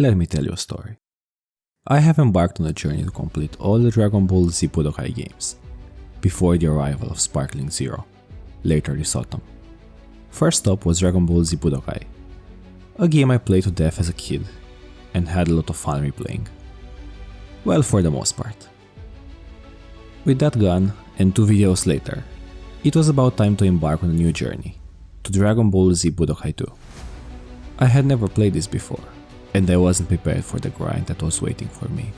Let me tell you a story. I have embarked on a journey to complete all the Dragon Ball Z Budokai games, before the arrival of Sparkling Zero, later this autumn. First up was Dragon Ball Z Budokai, a game I played to death as a kid, and had a lot of fun replaying. Well, for the most part. With that gone, and 2 videos later, it was about time to embark on a new journey, to Dragon Ball Z Budokai 2. I had never played this before, and I wasn't prepared for the grind that was waiting for me,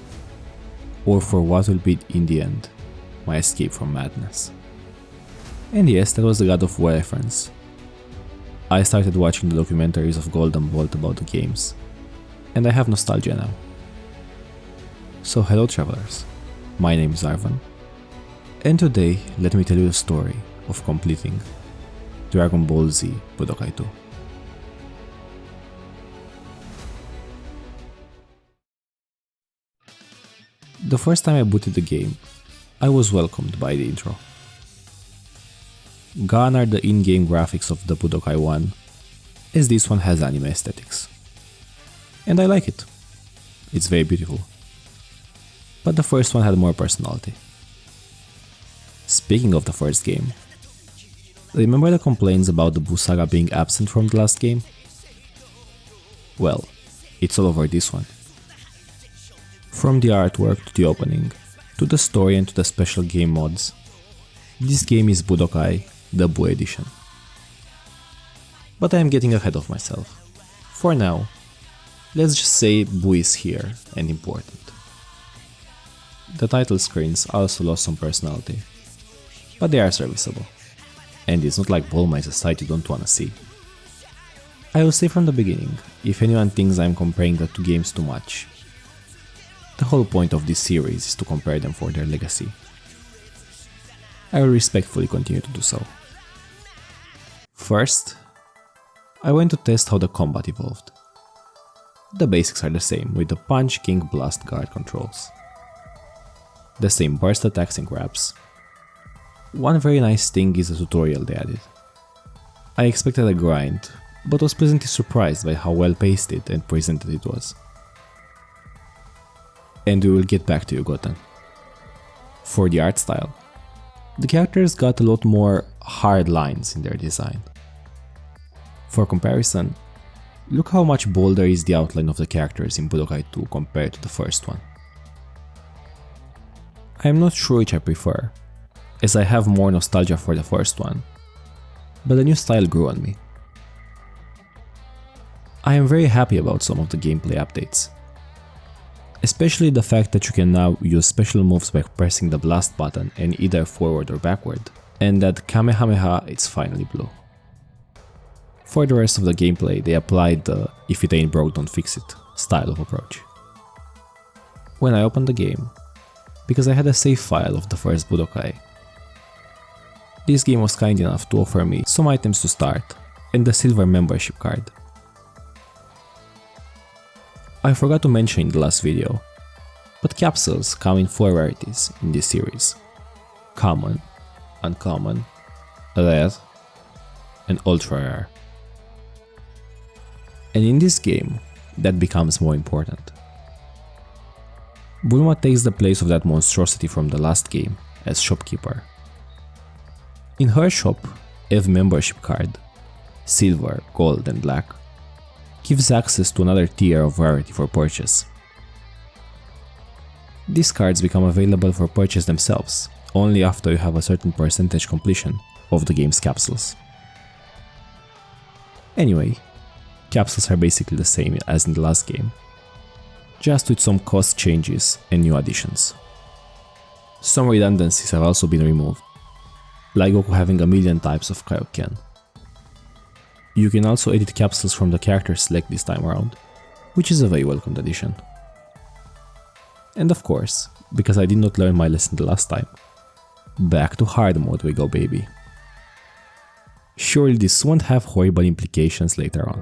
or for what will be, in the end, my escape from madness. And yes, that was the God of War reference. I started watching the documentaries of Golden Bolt about the games, and I have nostalgia now. So hello travelers, my name is Arvan, and today let me tell you the story of completing Dragon Ball Z Budokai 2. The first time I booted the game, I was welcomed by the intro. Gone are the in-game graphics of the Budokai 1, as this one has anime aesthetics. And I like it. It's very beautiful. But the first one had more personality. Speaking of the first game, remember the complaints about the Buu saga being absent from the last game? Well, it's all over this one. From the artwork to the opening, to the story and to the special game mods, this game is Budokai, the Buu edition. But I am getting ahead of myself. For now, let's just say Buu is here and important. The title screens also lost some personality, but they are serviceable, and it's not like Bulma is a sight you don't wanna see. I will say from the beginning, if anyone thinks I'm comparing the two games too much, the whole point of this series is to compare them for their legacy. I will respectfully continue to do so. First, I went to test how the combat evolved. The basics are the same, with the punch, king, blast, guard controls. The same burst attacks and grabs. One very nice thing is the tutorial they added. I expected a grind, but was pleasantly surprised by how well pasted and presented it was. And we will get back to you, Goten. For the art style, the characters got a lot more hard lines in their design. For comparison, look how much bolder is the outline of the characters in Budokai 2 compared to the first one. I am not sure which I prefer, as I have more nostalgia for the first one, but the new style grew on me. I am very happy about some of the gameplay updates. Especially the fact that you can now use special moves by pressing the blast button and either forward or backward, and that Kamehameha is finally blue. For the rest of the gameplay, they applied the if it ain't broke don't fix it style of approach. When I opened the game, because I had a save file of the first Budokai, this game was kind enough to offer me some items to start and the silver membership card. I forgot to mention in the last video, but capsules come in 4 rarities in this series: common, uncommon, rare, and ultra rare. And in this game, that becomes more important. Bulma takes the place of that monstrosity from the last game as shopkeeper. In her shop, every membership card, silver, gold and black, gives access to another tier of rarity for purchase. These cards become available for purchase themselves, only after you have a certain percentage completion of the game's capsules. Anyway, capsules are basically the same as in the last game, just with some cost changes and new additions. Some redundancies have also been removed, like Goku having a million types of Kaioken. You can also edit capsules from the character select this time around, which is a very welcomed addition. And of course, because I did not learn my lesson the last time, back to hard mode we go, baby. Surely this won't have horrible implications later on.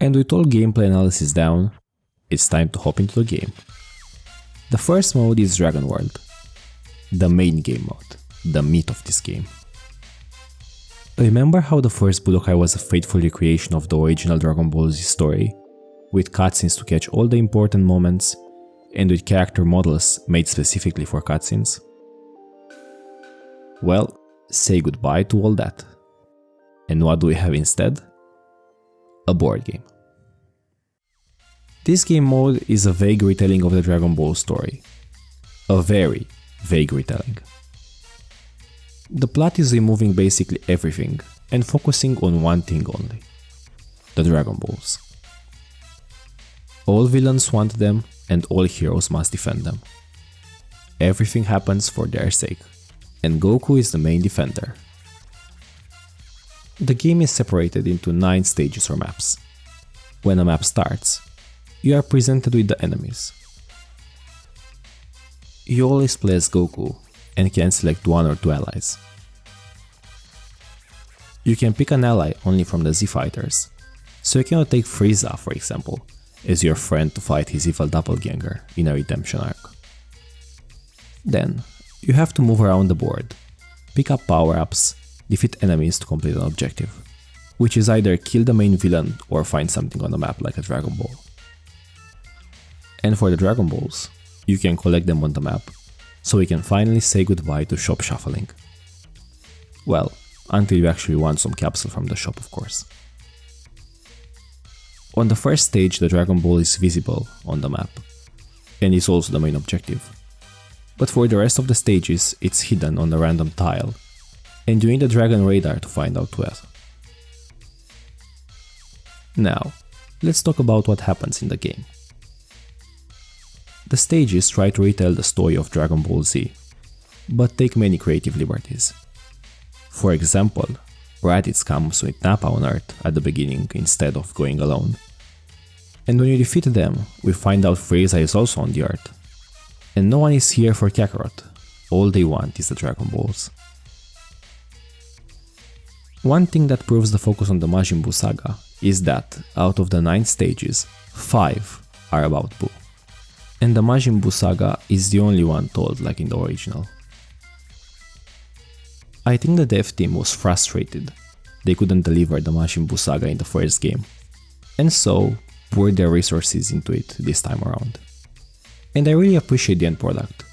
And with all gameplay analysis down, it's time to hop into the game. The first mode is Dragon World, the main game mode, the meat of this game. Remember how the first Budokai was a faithful recreation of the original Dragon Ball Z story, with cutscenes to catch all the important moments, and with character models made specifically for cutscenes? Well, say goodbye to all that. And what do we have instead? A board game. This game mode is a vague retelling of the Dragon Ball story. A very vague retelling. The plot is removing basically everything and focusing on one thing only: the Dragon Balls. All villains want them and all heroes must defend them. Everything happens for their sake, and Goku is the main defender. The game is separated into 9 stages or maps. When a map starts, you are presented with the enemies. You always play as Goku and can select 1 or 2 allies. You can pick an ally only from the Z fighters, so you cannot take Frieza, for example, as your friend to fight his evil doppelganger in a redemption arc. Then, you have to move around the board, pick up power-ups, defeat enemies to complete an objective, which is either kill the main villain or find something on the map like a Dragon Ball. And for the Dragon Balls, you can collect them on the map, so we can finally say goodbye to shop shuffling. Well, until you actually want some capsule from the shop, of course. On the first stage, the Dragon Ball is visible on the map, and is also the main objective. But for the rest of the stages, it's hidden on a random tile, and you need the Dragon Radar to find out where. Now, let's talk about what happens in the game. The stages try to retell the story of Dragon Ball Z, but take many creative liberties. For example, Raditz comes with Nappa on Earth at the beginning instead of going alone. And when you defeat them, we find out Frieza is also on the Earth. And no one is here for Kakarot, all they want is the Dragon Balls. One thing that proves the focus on the Majin Buu saga is that, out of the 9 stages, 5 are about Buu. And the Majin Buu saga is the only one told like in the original. I think the dev team was frustrated they couldn't deliver the Majin Buu saga in the first game, and so poured their resources into it this time around. And I really appreciate the end product,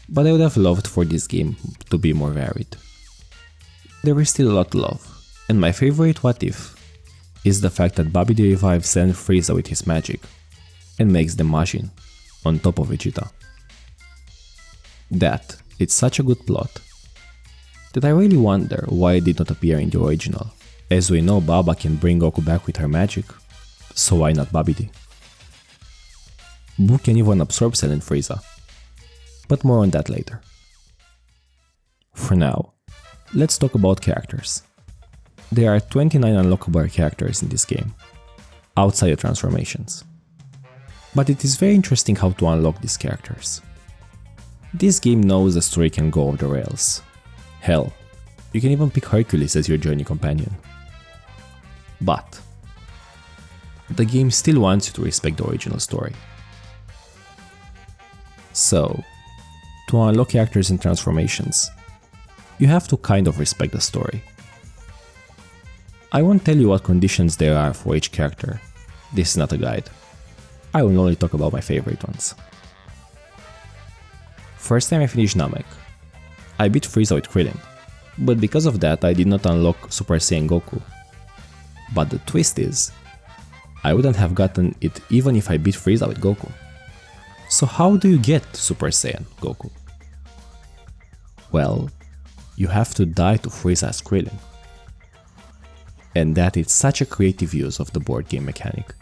but I would have loved for this game to be more varied. There is still a lot to love, and my favorite what if is the fact that Babidi revives Zen Frieza with his magic, and makes them Majin, on top of Vegeta. That, it's such a good plot, that I really wonder why it did not appear in the original, as we know Baba can bring Goku back with her magic, so why not Babidi? Buu can even absorb Cell and Frieza, but more on that later. For now, let's talk about characters. There are 29 unlockable characters in this game, outside the transformations. But it is very interesting how to unlock these characters. This game knows the story can go off the rails. Hell, you can even pick Hercules as your journey companion. But the game still wants you to respect the original story. So, to unlock characters and transformations, you have to kind of respect the story. I won't tell you what conditions there are for each character, this is not a guide. I will only talk about my favorite ones. First time I finished Namek, I beat Frieza with Krillin, but because of that I did not unlock Super Saiyan Goku. But the twist is, I wouldn't have gotten it even if I beat Frieza with Goku. So how do you get Super Saiyan Goku? Well, you have to die to Frieza as Krillin. And that is such a creative use of the board game mechanic,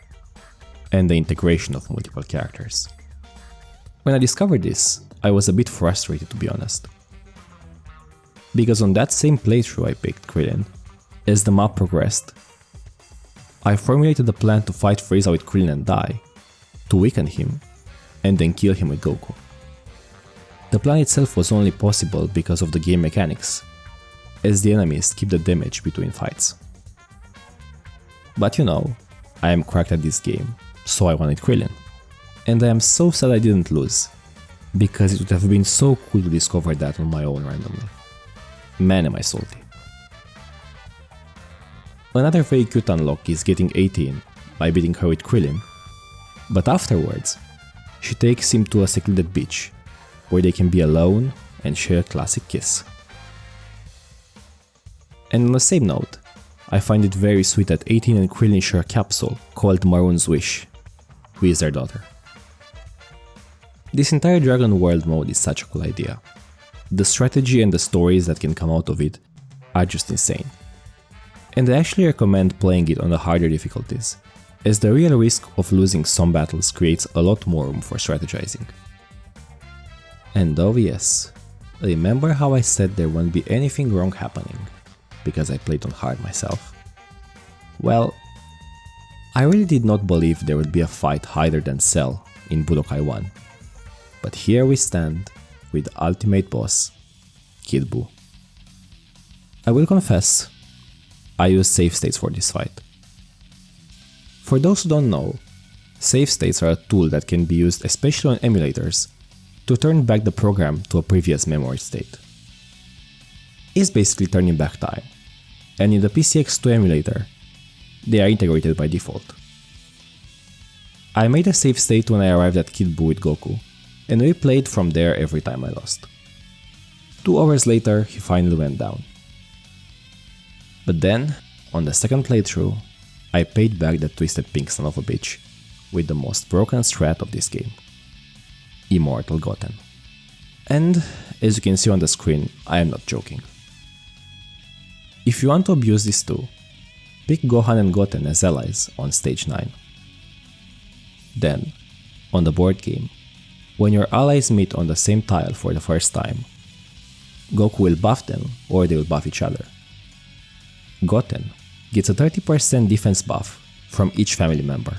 and the integration of multiple characters. When I discovered this, I was a bit frustrated to be honest. Because on that same playthrough I picked Krillin, as the map progressed, I formulated a plan to fight Frieza with Krillin and die, to weaken him, and then kill him with Goku. The plan itself was only possible because of the game mechanics, as the enemies keep the damage between fights. But you know, I am cracked at this game, so I wanted Krillin. And I am so sad I didn't lose, because it would have been so cool to discover that on my own randomly. Man am I salty. Another very cute unlock is getting 18 by beating her with Krillin, But afterwards, she takes him to a secluded beach, where they can be alone and share a classic kiss. And on the same note, I find it very sweet that 18 and Krillin share a capsule called Maroon's Wish, who is their daughter. This entire Dragon World mode is such a cool idea. The strategy and the stories that can come out of it are just insane. And I actually recommend playing it on the harder difficulties, as the real risk of losing some battles creates a lot more room for strategizing. And oh yes, remember how I said there won't be anything wrong happening, because I played on hard myself? Well, I really did not believe there would be a fight harder than Cell in Budokai 1. But here we stand with the ultimate boss, Kid Buu. I will confess, I used save states for this fight. For those who don't know, save states are a tool that can be used especially on emulators to turn back the program to a previous memory state. It's basically turning back time, and in the PCX2 emulator, they are integrated by default. I made a save state when I arrived at Kid Buu with Goku, and replayed from there every time I lost. 2 hours later, he finally went down. But then, on the second playthrough, I paid back that twisted pink son of a bitch with the most broken strat of this game, Immortal Goten. And, as you can see on the screen, I am not joking. If you want to abuse this too, pick Gohan and Goten as allies on stage 9. Then, on the board game, when your allies meet on the same tile for the first time, Goku will buff them or they will buff each other. Goten gets a 30% defense buff from each family member,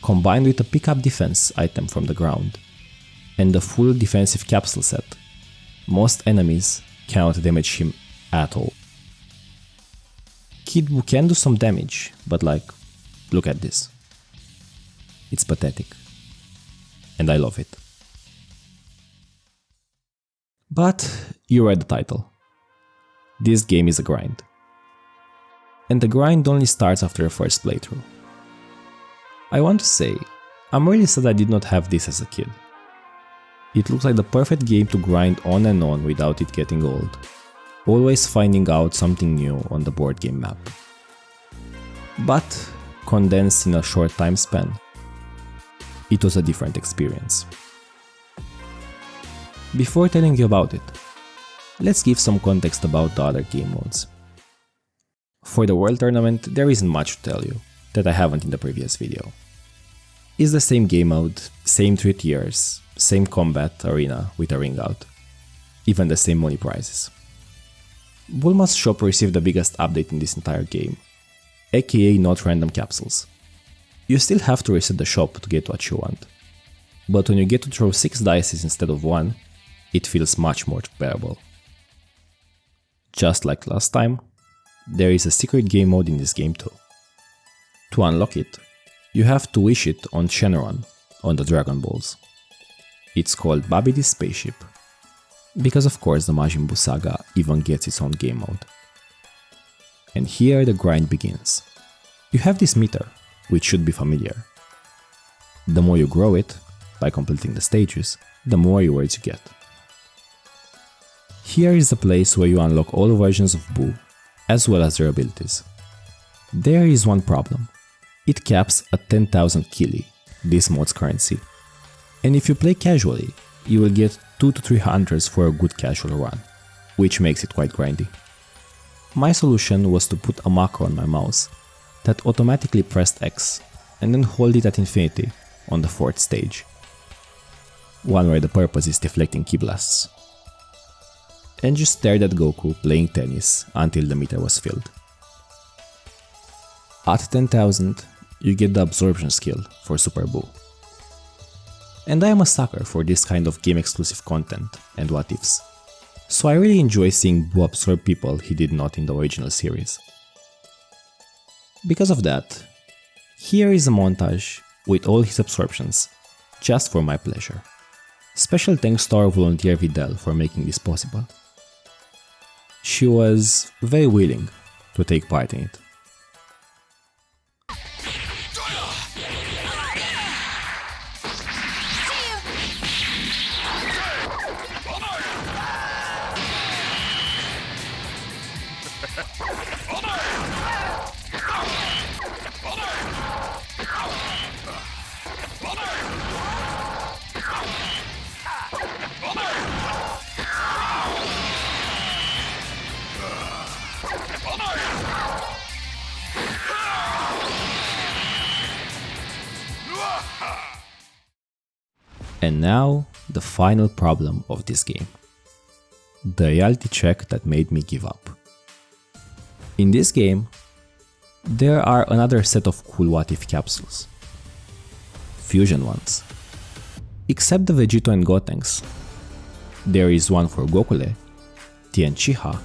combined with a pickup defense item from the ground, and the full defensive capsule set. Most enemies cannot damage him at all. Kid Buu can do some damage, but look at this. It's pathetic. And I love it. But you read the title. This game is a grind. And the grind only starts after the first playthrough. I want to say, I'm really sad I did not have this as a kid. It looks like the perfect game to grind on and on without it getting old, always finding out something new on the board game map. But, condensed in a short time span, it was a different experience. Before telling you about it, let's give some context about the other game modes. For the World Tournament, there isn't much to tell you that I haven't in the previous video. It's the same game mode, same 3 tiers, same combat arena with a ring out, even the same money prizes. Bulma's shop received the biggest update in this entire game, aka not random capsules. You still have to reset the shop to get what you want, but when you get to throw 6 dice instead of 1, it feels much more bearable. Just like last time, there is a secret game mode in this game too. To unlock it, you have to wish it on Shenron on the Dragon Balls. It's called Babidi's Spaceship, because of course the Majin Buu saga even gets its own game mode. And here the grind begins. You have this meter, which should be familiar. The more you grow it, by completing the stages, the more rewards you get. Here is the place where you unlock all versions of Buu, as well as their abilities. There is one problem. It caps at 10,000 Kili, this mode's currency. And if you play casually, you will get 2 to 3 hunters for a good casual run, which makes it quite grindy. My solution was to put a macro on my mouse that automatically pressed X and then hold it at infinity on the 4th stage. One where the purpose is deflecting ki blasts. And just stared at Goku playing tennis until the meter was filled. At 10,000, you get the absorption skill for Super Buu. And I am a sucker for this kind of game exclusive content and what ifs, so I really enjoy seeing Buu absorb people he did not in the original series. Because of that, here is a montage with all his absorptions, just for my pleasure. Special thanks to our volunteer Videl for making this possible. She was very willing to take part in it. And now, the final problem of this game. The reality check that made me give up. In this game, there are another set of cool what-if capsules. Fusion ones. Except the Vegito and Gotenks. There is one for Gokule, Tien Chiha,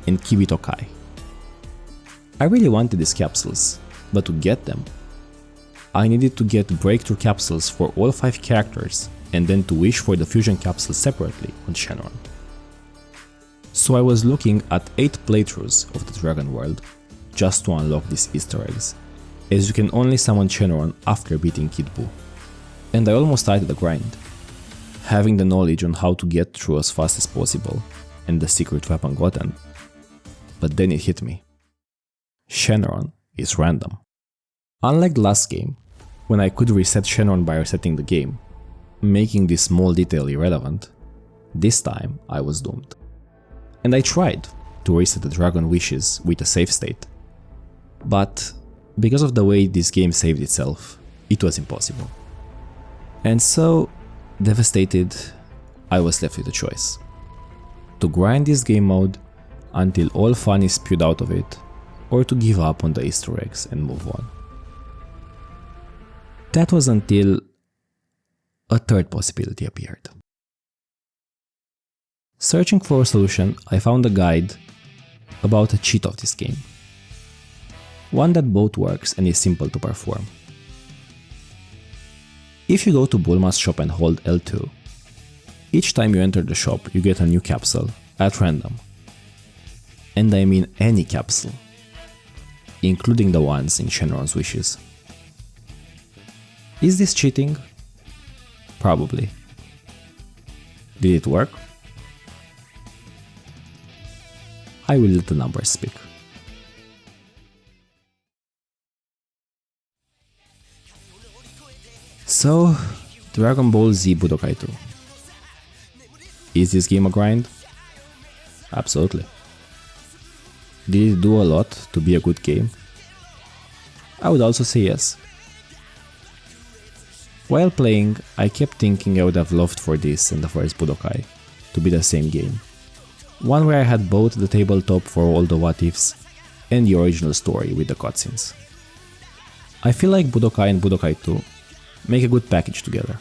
and Kibito Kai. I really wanted these capsules, but to get them, I needed to get breakthrough capsules for all 5 characters and then to wish for the fusion capsule separately on Shenron. So I was looking at 8 playthroughs of the Dragon World just to unlock these Easter eggs, as you can only summon Shenron after beating Kid Buu. And I almost started the grind, having the knowledge on how to get through as fast as possible and the secret weapon Goten. But then it hit me. Shenron is random. Unlike the last game, when I could reset Shenron by resetting the game, making this small detail irrelevant, this time I was doomed. And I tried to reset the Dragon Wishes with a save state, but because of the way this game saved itself, it was impossible. And so, devastated, I was left with a choice. To grind this game mode until all fun is spewed out of it, or to give up on the Easter eggs and move on. That was until a third possibility appeared. Searching for a solution, I found a guide about a cheat of this game. One that both works and is simple to perform. If you go to Bulma's shop and hold L2, each time you enter the shop you get a new capsule at random. And I mean any capsule, including the ones in Shenron's wishes. Is this cheating? Probably. Did it work? I will let the numbers speak. So, Dragon Ball Z Budokai 2. Is this game a grind? Absolutely. Did it do a lot to be a good game? I would also say yes. While playing, I kept thinking I would have loved for this and the first Budokai to be the same game. One where I had both the tabletop for all the what-ifs and the original story with the cutscenes. I feel like Budokai and Budokai 2 make a good package together.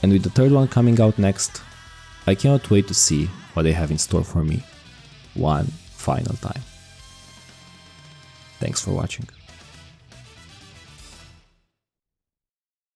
And with the third one coming out next, I cannot wait to see what they have in store for me one final time. Thanks for watching.